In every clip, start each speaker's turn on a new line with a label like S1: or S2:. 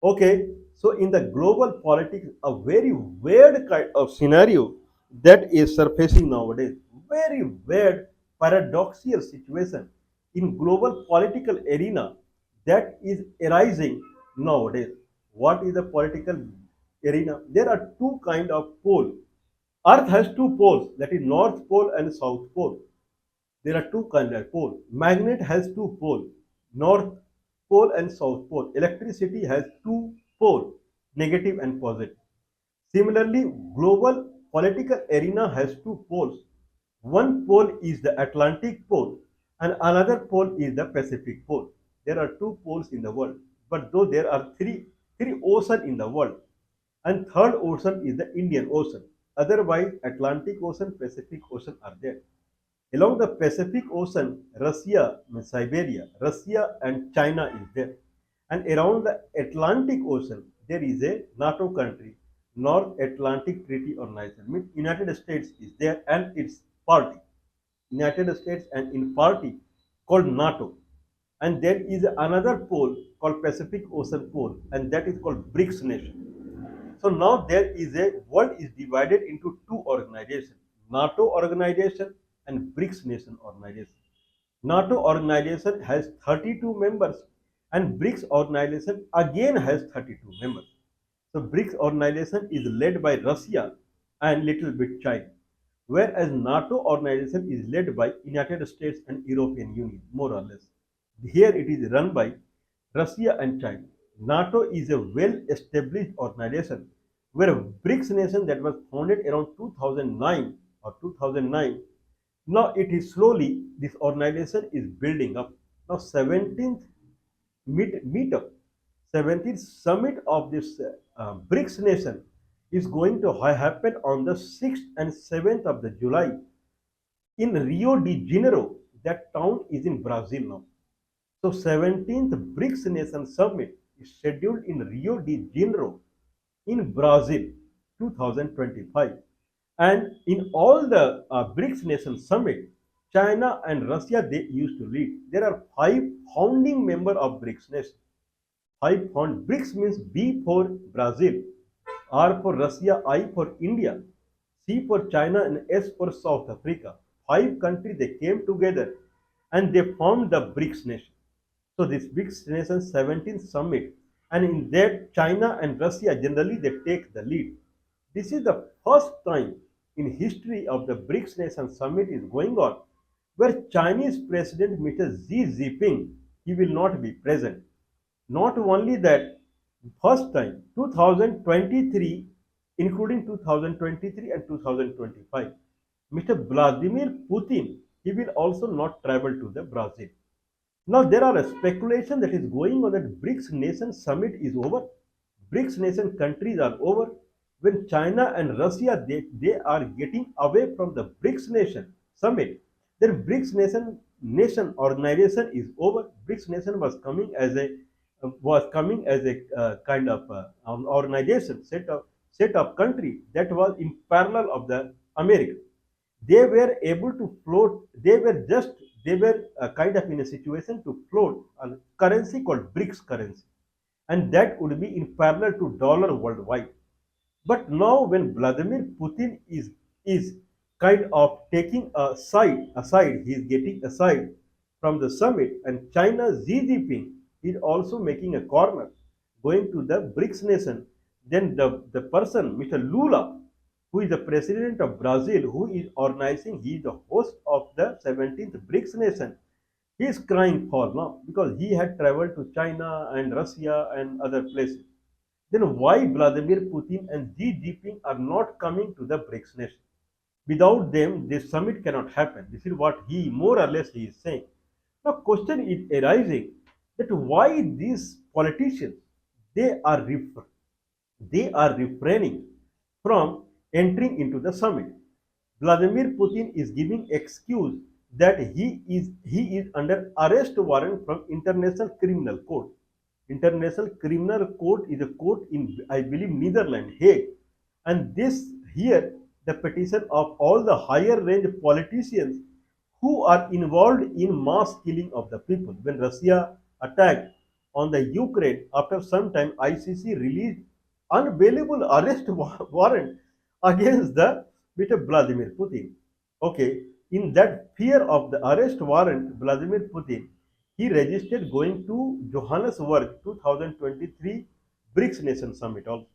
S1: Okay, so in the global politics, a very weird kind of scenario that is surfacing nowadays. Very weird, paradoxical situation in global political arena that is arising nowadays. What is the political arena? There are two kind of pole. Earth has two poles, that is North Pole and South Pole. There are two kinds of pole. Magnet has two pole, north pole and south pole. Electricity has two pole, negative and positive. Similarly, global political arena has two poles. One pole is the Atlantic pole and another pole is the Pacific pole. There are two poles in the world, but though there are three oceans in the world, and third ocean is the Indian Ocean. Otherwise, Atlantic Ocean, Pacific Ocean are there. Along the Pacific Ocean, Russia, Siberia, Russia and China is there. And around the Atlantic Ocean, there is a NATO country, North Atlantic Treaty Organization. Means United States is there and its party. United States and in party called NATO. And there is another pole called Pacific Ocean pole, and that is called BRICS nation. So now there is a world is divided into two organizations, NATO organization and BRICS nation organization. NATO organization has 32 members and BRICS organization again has 32 members. So BRICS organization is led by Russia and little bit China, whereas NATO organization is led by United States and European Union, more or less. Here it is run by Russia and China. NATO is a well-established organization where a BRICS nation that was founded around 2009 or 2009. Now it is slowly, this organization is building up. Now 17th meetup, 17th summit of this BRICS nation is going to happen on the 6th and 7th of the July in Rio de Janeiro. That town is in Brazil now. So 17th BRICS Nation Summit is scheduled in Rio de Janeiro in Brazil 2025. And in all the BRICS Nation Summit, China and Russia, they used to lead. There are five founding members of BRICS Nation. Five found BRICS means B for Brazil, R for Russia, I for India, C for China, and S for South Africa. Five countries they came together and they formed the BRICS nation. So this BRICS nation 17th summit, and in that China and Russia generally they take the lead. This is the first time in history of the BRICS nation summit is going on where Chinese President Mr. Xi Jinping he will not be present. Not only that, first time 2023, including 2023 and 2025, Mr. Vladimir Putin he will also not travel to the Brazil. Now there are a speculation that is going on that BRICS nation summit is over. BRICS nation countries are over. When China and Russia they are getting away from the BRICS nation summit, then BRICS nation organization is over. BRICS nation was coming as a kind of an organization set of country that was in parallel of the America. They were able to float. They were kind of in a situation to float a currency called BRICS currency, and that would be in parallel to dollar worldwide. But now when Vladimir Putin is kind of taking aside, he is getting aside from the summit, and China's Xi Jinping is also making a corner, going to the BRICS nation. Then the person, Mr. Lula, who is the president of Brazil, who is organizing, he is the host of the 17th BRICS nation. He is crying for now because he had traveled to China and Russia and other places. Then why Vladimir Putin and Xi Jinping are not coming to the BRICS nation? Without them, this summit cannot happen. This is what he more or less he is saying. Now, question is arising that why these politicians they are refraining from entering into the summit. Vladimir Putin is giving excuse that he is under arrest warrant from International Criminal Court. International Criminal Court is a court in, I believe, Netherlands, Hague. And this here, the petition of all the higher range politicians who are involved in mass killing of the people. When Russia attacked on the Ukraine. After some time, ICC released unbailable arrest warrant against the Mr. Vladimir Putin. Okay, in that fear of the arrest warrant, Vladimir Putin, he registered going to Johannesburg 2023 BRICS Nation Summit also.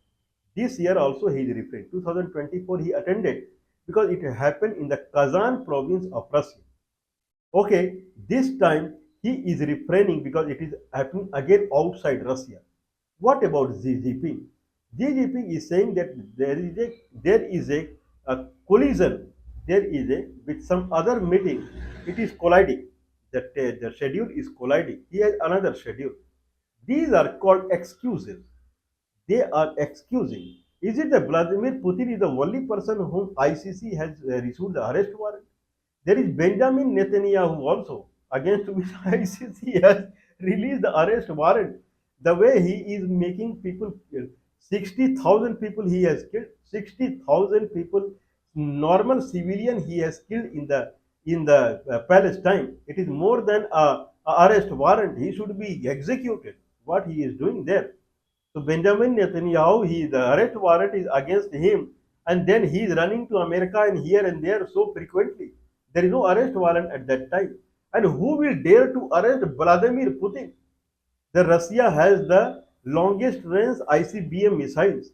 S1: This year also he is referring. 2024 he attended because it happened in the Kazan province of Russia. Okay, this time he is refraining because it is happening again outside Russia. What about Xi Jinping? Xi Jinping is saying that there is a collision. There is a with some other meeting. It is colliding. The schedule is colliding. He has another schedule. These are called excuses. They are excusing. Is it that Vladimir Putin is the only person whom ICC has issued the arrest warrant? There is Benjamin Netanyahu also, against which ICC has released the arrest warrant. The way he is making people kill, 60,000 people he has killed, 60,000 people, normal civilian he has killed in the Palestine. It is more than a arrest warrant. He should be executed. What he is doing there? So Benjamin Netanyahu, the arrest warrant is against him, and then he is running to America and here and there so frequently. There is no arrest warrant at that time. And who will dare to arrest Vladimir Putin? The Russia has the longest range ICBM missiles.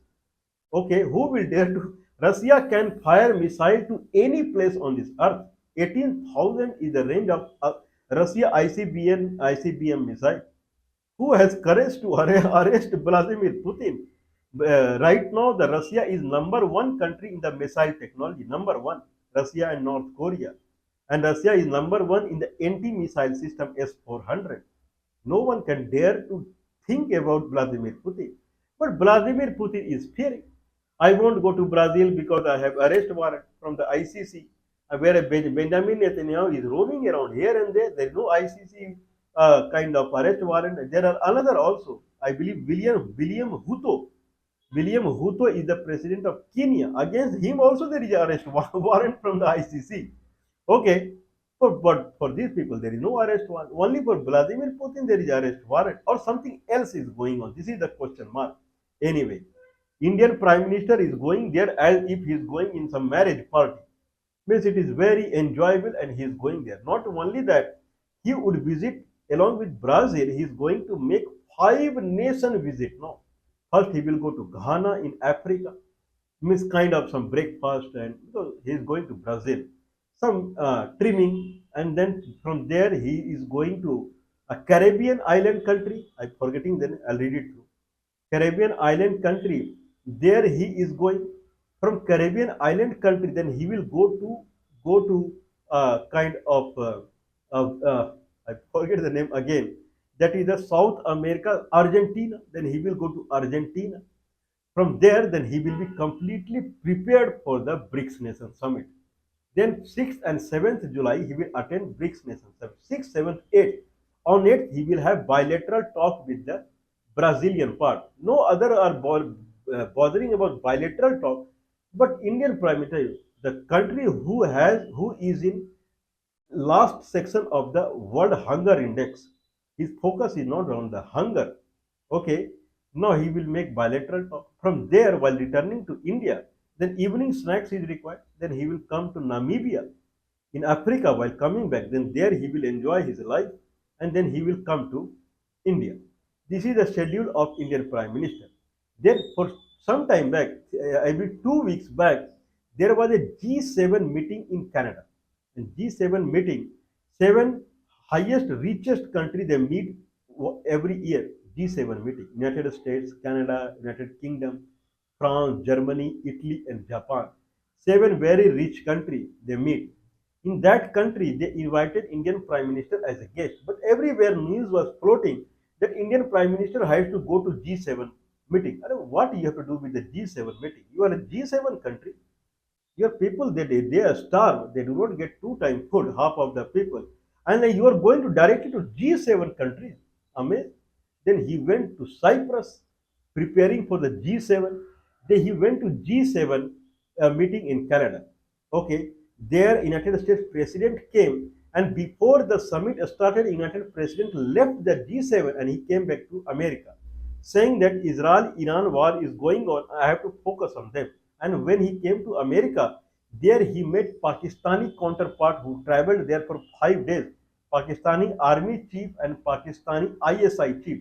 S1: Okay, who will dare to? Russia can fire missile to any place on this earth. 18,000 is the range of Russia ICBM missile. Who has courage to arrest Vladimir Putin? Right now, the Russia is number one country in the missile technology. Number one, Russia and North Korea, and Russia is number one in the anti-missile system S-400. No one can dare to think about Vladimir Putin. But Vladimir Putin is fearing. I won't go to Brazil because I have arrest warrant from the ICC, where Benjamin Netanyahu is roaming around here and there. There is no ICC kind of arrest warrant. There are another also. I believe William Ruto. William Ruto is the president of Kenya. Against him also there is arrest warrant from the ICC. Okay, but for these people there is no arrest warrant. Only for Vladimir Putin there is arrest warrant, or something else is going on. This is the question mark. Anyway, Indian Prime Minister is going there as if he is going in some marriage party. Means it is very enjoyable and he is going there. Not only that, he would visit along with Brazil. He is going to make 5 nation visit now. First he will go to Ghana in Africa, means kind of some breakfast, and because he is going to Brazil, some trimming, and then from there he is going to a Caribbean island country. I'm forgetting, then I'll read it through. Caribbean island country. There he is going. From Caribbean island country, then he will go to kind of I forget the name again. That is the South America, Argentina. Then he will go to Argentina. From there, then he will be completely prepared for the BRICS Nation Summit. Then 6th and 7th July, he will attend BRICS Nation Summit. 6th, 7th, 8th. On 8th, he will have bilateral talk with the Brazilian part. No other are bothering about bilateral talk, but Indian Prime Minister, the country who is in last section of the World Hunger Index, his focus is not on the hunger. Okay, now he will make bilateral talk. From there, while returning to India, then evening snacks is required. Then he will come to Namibia in Africa while coming back. Then there he will enjoy his life, and then he will come to India. This is the schedule of Indian Prime Minister. Then for some time back, I mean 2 weeks back, there was a G7 meeting in Canada. In G7 meeting, seven highest, richest country they meet every year. G7 meeting: United States, Canada, United Kingdom, France, Germany, Italy, and Japan. Seven very rich country they meet. In that country, they invited Indian Prime Minister as a guest. But everywhere news was floating that Indian Prime Minister has to go to G7 meeting. I don't know what you have to do with the G7 meeting. You are a G7 country. Your people, they are starved. They do not get two-time food, half of the people. And then you are going to directly to G7 countries. Amazing. Then he went to Cyprus, preparing for the G7. Then he went to G7 meeting in Canada. Okay, there United States President came. And before the summit started, United President left the G7 and he came back to America, saying that Israel-Iran war is going on. I have to focus on them. And when he came to America, there he met Pakistani counterpart who traveled there for 5 days, Pakistani army chief and Pakistani ISI chief.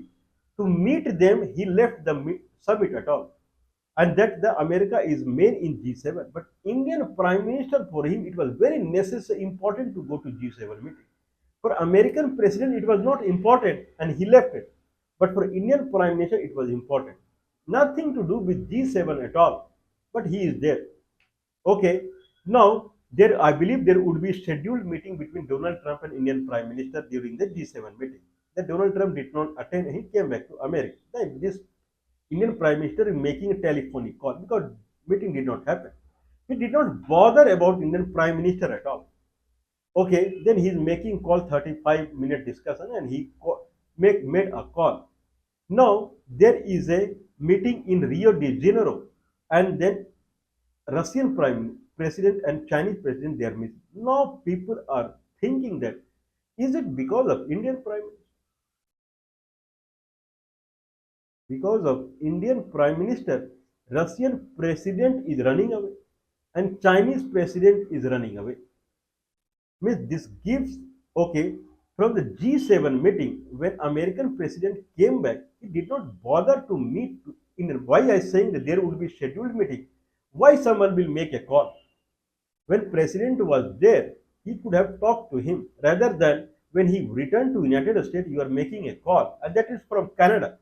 S1: To meet them, he left the summit at all, and that the America is main in G7. But Indian Prime Minister, for him it was very necessary, important to go to G7 meeting. For American President it was not important and he left it. But for Indian Prime Minister it was important. Nothing to do with G7 at all. But he is there. Okay. Now there I believe there would be a scheduled meeting between Donald Trump and Indian Prime Minister during the G7 meeting. That Donald Trump did not attend, he came back to America. This Indian Prime Minister is making a telephonic call because meeting did not happen. He did not bother about Indian Prime Minister at all. Okay, then he is making call 35-minute discussion and he made a call. Now there is a meeting in Rio de Janeiro, and then Russian Prime President and Chinese President they are meeting. Now people are thinking that is it because of Indian Prime Minister? Because of Indian Prime Minister, Russian President is running away and Chinese President is running away. Means this gives, okay, from the G7 meeting when American President came back, he did not bother to meet. In why I saying that there would be scheduled meeting. Why someone will make a call? When President was there, he could have talked to him rather than when he returned to United States, you are making a call, and that is from Canada.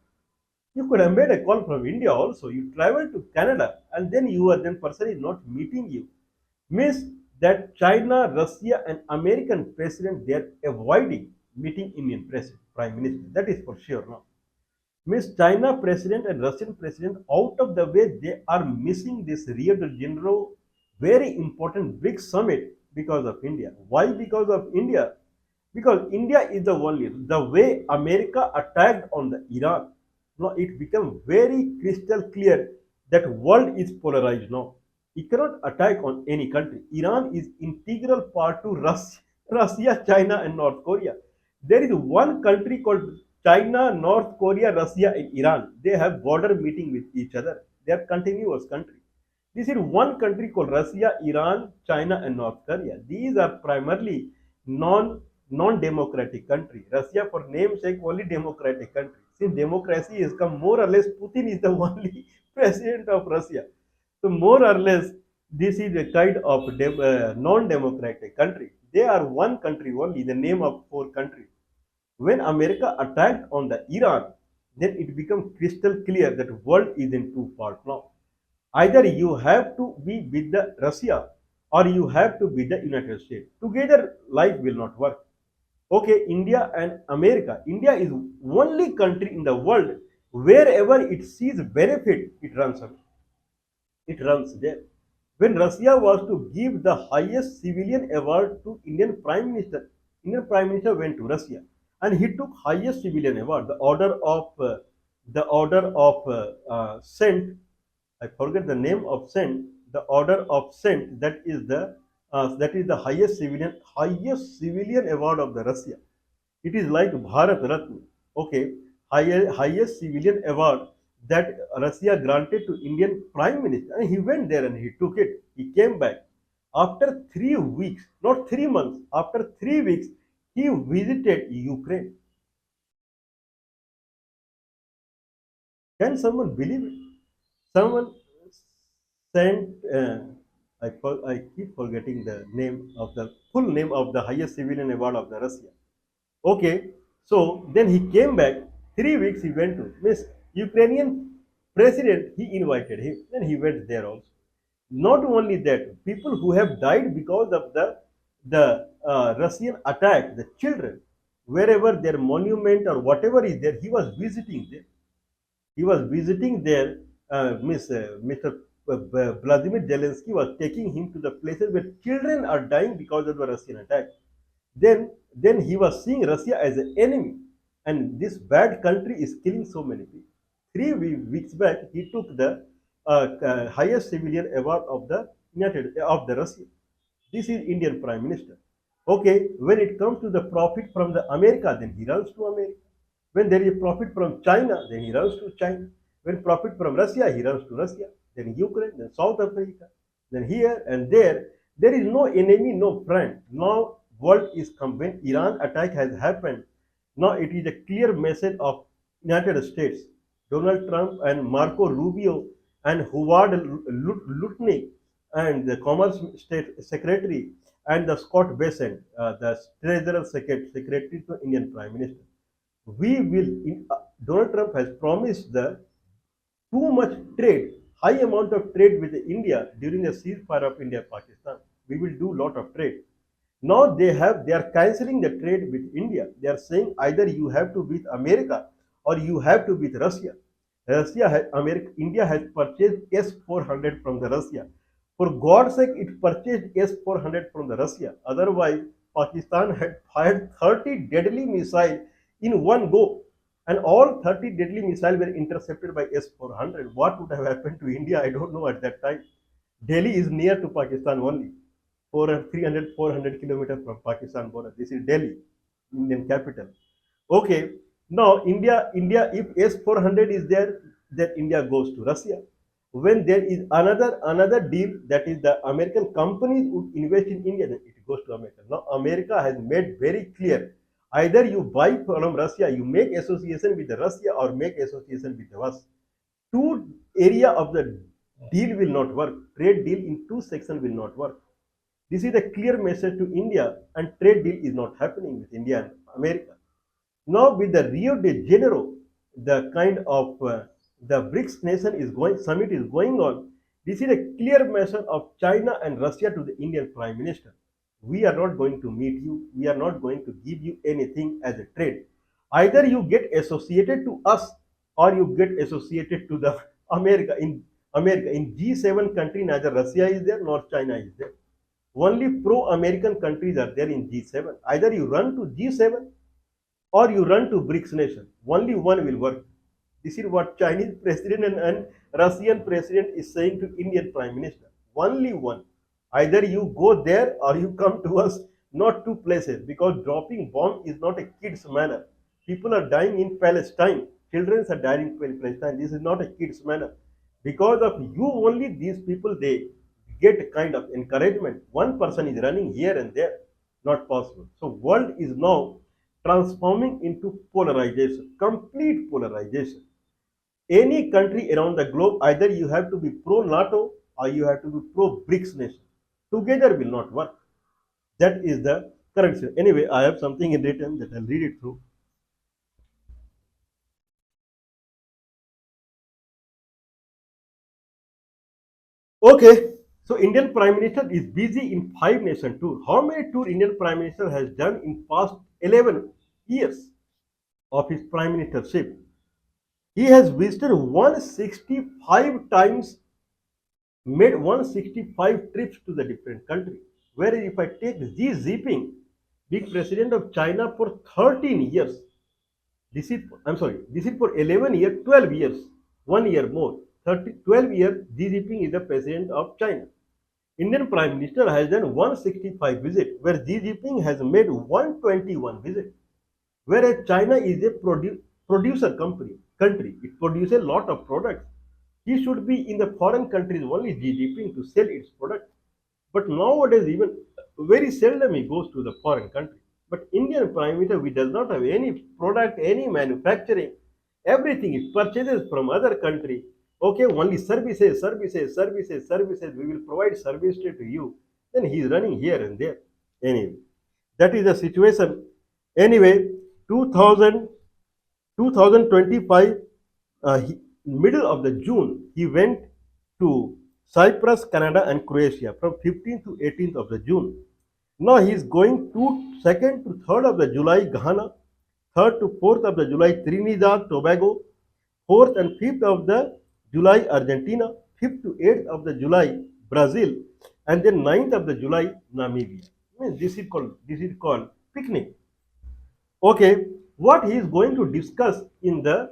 S1: You could have made a call from India also. You travel to Canada and then you are then person is not meeting you. Means that China, Russia and American president they are avoiding meeting Indian president, prime minister. That is for sure now. Means China president and Russian president out of the way they are missing this Rio de Janeiro very important BRICS summit because of India. Why because of India? Because India is the only, the way America attacked on the Iran, now it became very crystal clear that world is polarized now. You cannot attack on any country. Iran is integral part to Russia, China and North Korea. There is one country called China, North Korea, Russia and Iran. They have border meeting with each other. They are continuous country. This is one country called Russia, Iran, China, and North Korea. These are primarily non-democratic country. Russia, for namesake, only democratic country. Since democracy has come, more or less, Putin is the only president of Russia. So more or less, this is a kind of non-democratic country. They are one country only, the name of four countries. When America attacked on the Iran, then it became crystal clear that the world is in two parts now. Either you have to be with the Russia or you have to be the United States. Together, life will not work. Okay, India and America. India is only country in the world wherever it sees benefit, it runs away. It runs there. When Russia was to give the highest civilian award to Indian Prime Minister went to Russia and he took highest civilian award, the order of Saint. I forget the name of Saint. The order of Saint. That is the highest civilian award of the Russia. It is like Bharat Ratna. Okay, highest civilian award that Russia granted to Indian Prime Minister. And he went there and he took it. He came back. After 3 weeks, not 3 months, after 3 weeks, he visited Ukraine. Can someone believe it? Someone sent, I keep forgetting the name of the full name of the highest civilian award of the Russia. Okay, so then he came back. 3 weeks he went to Miss Ukrainian president. He invited him. Then he went there also. Not only that, people who have died because of the Russian attack, the children, wherever their monument or whatever is there, he was visiting there. He was visiting there. Mr. Vladimir Zelensky was taking him to the places where children are dying because of the Russian attack. Then he was seeing Russia as an enemy, and this bad country is killing so many people. 3 weeks back, he took the highest civilian award of the Russia. This is Indian Prime Minister. Okay, when it comes to the profit from the America, then he runs to America. When there is profit from China, then he runs to China. When profit from Russia, he runs to Russia. Then Ukraine, then South Africa, then here and there. There is no enemy, no friend. Now world is come when Iran attack has happened. Now it is a clear message of United States. Donald Trump and Marco Rubio and Howard Lutnick and the Commerce State Secretary and the Scott Bessent, the Treasurer Secretary to Indian Prime Minister. We will. Donald Trump has promised the too much trade, high amount of trade with India during the ceasefire of India-Pakistan. We will do lot of trade. Now they are cancelling the trade with India. They are saying either you have to be with America or you have to be with Russia. India has purchased S-400 from the Russia. For God's sake, it purchased S-400 from the Russia. Otherwise, Pakistan had fired 30 deadly missiles in one go, and all 30 deadly missiles were intercepted by S-400. What would have happened to India? I don't know at that time. Delhi is near to Pakistan only, 400 kilometers from Pakistan border. This is Delhi, Indian capital. Okay, now India, if S-400 is there, then India goes to Russia. When there is another deal, that is the American companies would invest in India, then it goes to America. Now America has made very clear: either you buy from Russia, you make association with the Russia, or make association with us. Two area of the deal will not work. Trade deal in two sections will not work. This is a clear message to India, and trade deal is not happening with India and America. Now with the Rio de Janeiro, the kind of the BRICS nation is going summit is going on. This is a clear message of China and Russia to the Indian Prime Minister. We are not going to meet you. We are not going to give you anything as a trade. Either you get associated to us or you get associated to the America. In G7 country, neither Russia is there nor China is there. Only pro-American countries are there in G7. Either you run to G7 or you run to BRICS nation. Only one will work. This is what Chinese president and Russian president is saying to Indian Prime Minister. Only one. Either you go there or you come to us, not two places, because dropping bomb is not a kid's manner. People are dying in Palestine. Children are dying in Palestine. This is not a kid's manner. Because of you only, these people, they get a kind of encouragement. One person is running here and there. Not possible. So world is now transforming into polarization, complete polarization. Any country around the globe, either you have to be pro NATO or you have to be pro BRICS nation. Together will not work. That is the current situation. Anyway, I have something in written that I'll read it through. Okay, so Indian Prime Minister is busy in 5 nation tour. How many tour Indian Prime Minister has done in past 11 years of his prime ministership? He has visited 165 times, made 165 trips to the different country. Whereas if I take Xi Jinping, big president of China for 13 years, this is for 11 years, 12 years, 1 year more. 12 years, Xi Jinping is the president of China. Indian Prime Minister has done 165 visits, where Xi Jinping has made 121 visits. Whereas China is a producer country, it produces a lot of products. He should be in the foreign countries only, Xi Jinping, to sell its product. But nowadays, even very seldom he goes to the foreign country. But Indian Prime Minister, we does not have any product, any manufacturing. Everything is purchases from other country. Okay, only services. We will provide service to you. Then he is running here and there. Anyway, that is the situation. Anyway, 2000, 2025, middle of the June, he went to Cyprus, Canada, and Croatia from 15th to 18th of the June. Now he is going to 2nd to 3rd of the July, Ghana, 3rd to 4th of the July, Trinidad, Tobago, 4th and 5th of the July, Argentina, 5th to 8th of the July, Brazil, and then 9th of the July, Namibia. I mean, this is called picnic. Okay, what he is going to discuss in the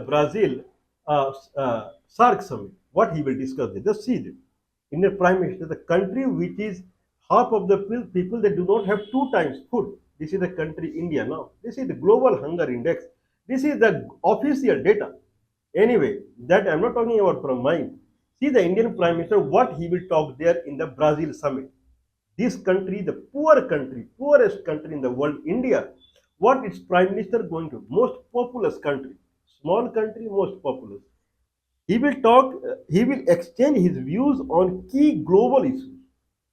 S1: Brazil SARC summit. What he will discuss there. Just see this. In the Prime Minister, the country which is half of the people that do not have two times food. This is the country India now. This is the global hunger index. This is the official data. Anyway, that I'm not talking about from mine. See the Indian Prime Minister, what he will talk there in the Brazil summit. This country, the poor country, poorest country in the world, India, what its Prime Minister going to? Most populous country, small country, most populous. He will exchange his views on key global issues.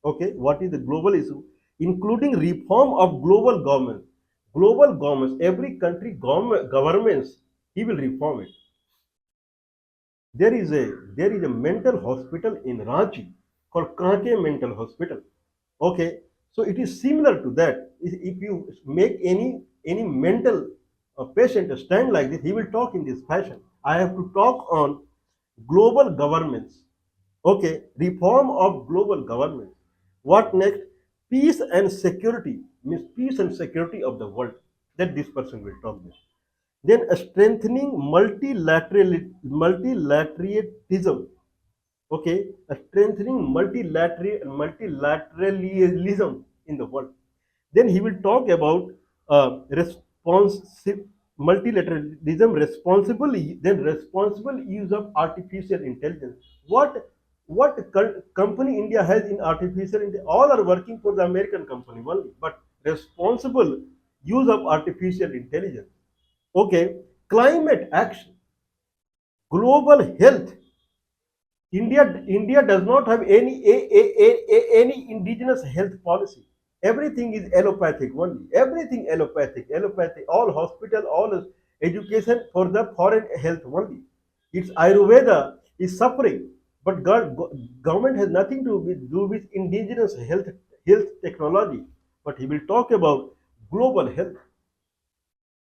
S1: Okay, what is the global issue? Including reform of global government. Global governments, every country governments, he will reform it. There is a mental hospital in Ranchi called Kanke Mental Hospital. Okay, so it is similar to that. If you make any mental patient stand like this, he will talk in this fashion. I have to talk on global governments. Okay, reform of global governments. What next? Peace and security means peace and security of the world. That this person will talk this. Then strengthening multilateralism. Okay, strengthening multilateralism in the world. Then he will talk about responsive multilateralism, responsible use of artificial intelligence. What company India has in artificial intelligence? All are working for the American company only, but responsible use of artificial intelligence. Okay, climate action, global health. India does not have any indigenous health policy. Everything is allopathic only. Everything allopathic. All hospital, all education for the foreign health only. It's Ayurveda is suffering, but government has nothing to do with indigenous health technology. But he will talk about global health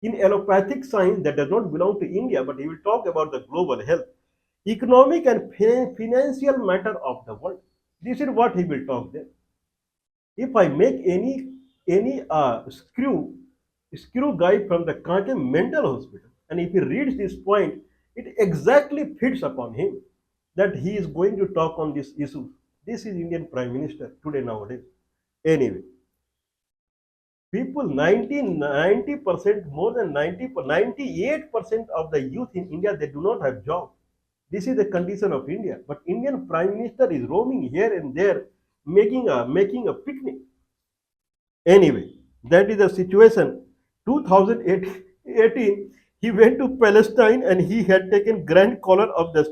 S1: in allopathic science that does not belong to India, but he will talk about the global health, economic and financial matter of the world. This is what he will talk there. If I make any screw guy from the Kanke mental hospital, and if he reads this point, it exactly fits upon him that he is going to talk on this issue. This is Indian Prime Minister today nowadays. Anyway, people 90% more than 98% of the youth in India, they do not have job. This is the condition of India, but Indian Prime Minister is roaming here and there, making a picnic. Anyway, that is the situation. 2018, he went to Palestine and he had taken grand color of the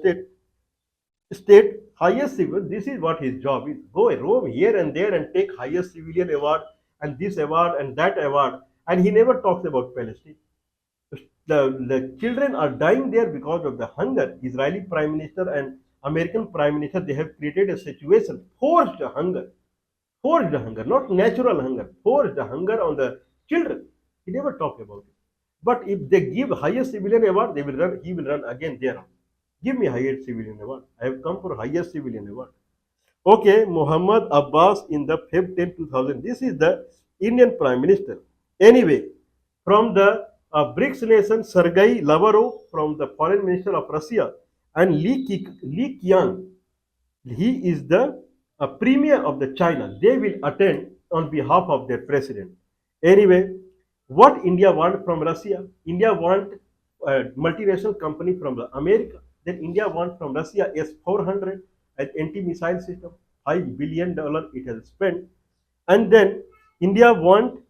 S1: state highest civil. This is what his job is. Go roam here and there and take highest civilian award and this award and that award. And he never talks about Palestine. The children are dying there because of the hunger. Israeli Prime Minister and American Prime Minister, they have created a situation, forced hunger, not natural hunger, forced hunger on the children. He never talked about it. But if they give highest civilian award, they will run. He will run again there. Give me highest civilian award. I have come for highest civilian award. Okay, Muhammad Abbas in the Feb 10, 2000. This is the Indian Prime Minister. Anyway, from the BRICS nation, Sergei Lavrov, from the Foreign Minister of Russia, and Li Qiang, he is the premier of the China. They will attend on behalf of their president. Anyway, what India want from Russia? India want a multinational company from America. Then India want from Russia S-400, an anti-missile system, $5 billion it has spent. And then India want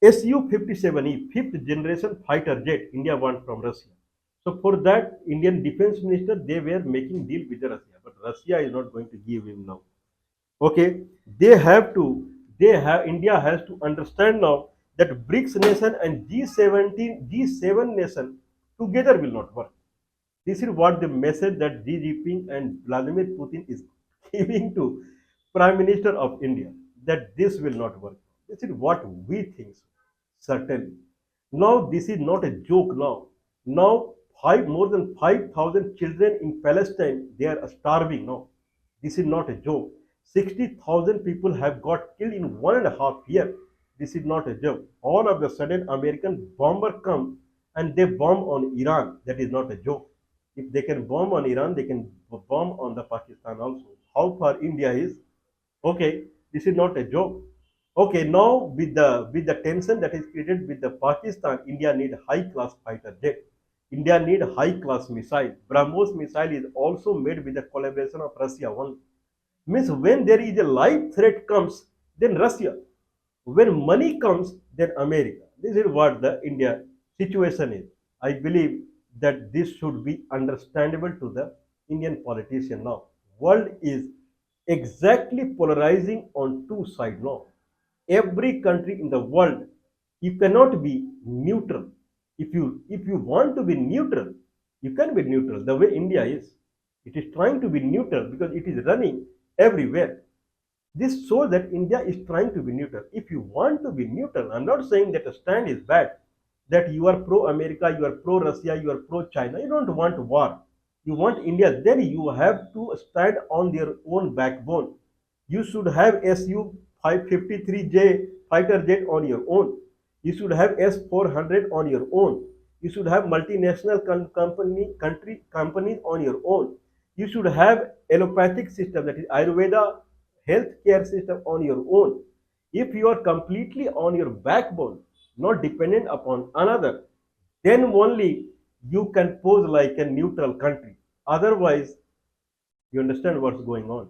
S1: Su-57E, fifth generation fighter jet, India want from Russia. So for that, Indian defense minister, they were making deal with the Russia, but Russia is not going to give him now. Okay, India has to understand now that BRICS nation and G7 nation together will not work. This is what the message that Xi Jinping and Vladimir Putin is giving to Prime Minister of India, that this will not work. This is what we think, certainly. Now this is not a joke now. Now more than 5,000 children in Palestine, they are starving now. This is not a joke. 60,000 people have got killed in 1.5 years. This is not a joke. All of a sudden, American bomber come and they bomb on Iran. That is not a joke. If they can bomb on Iran, they can bomb on the Pakistan also. How far India is? Okay. This is not a joke. Okay, now with the tension that is created with the Pakistan, India need high class fighter jet. India need high class missile. BrahMos missile is also made with the collaboration of Russia only. Means when there is a live threat comes, then Russia. When money comes, then America. This is what the India situation is. I believe that this should be understandable to the Indian politician now. World is exactly polarizing on two sides now. Every country in the world, you cannot be neutral. If you want to be neutral, you can be neutral the way India is. It is trying to be neutral because it is running everywhere. This shows that India is trying to be neutral. If you want to be neutral, I'm not saying that a stand is bad, that you are pro America, you are pro Russia, you are pro China. You don't want war. You want India, then you have to stand on their own backbone. You should have Su 553J fighter jet on your own. You should have S-400 on your own. You should have multinational companies on your own. You should have allopathic system, that is Ayurveda healthcare system on your own. If you are completely on your backbone, not dependent upon another, then only you can pose like a neutral country. Otherwise, you understand what's going on.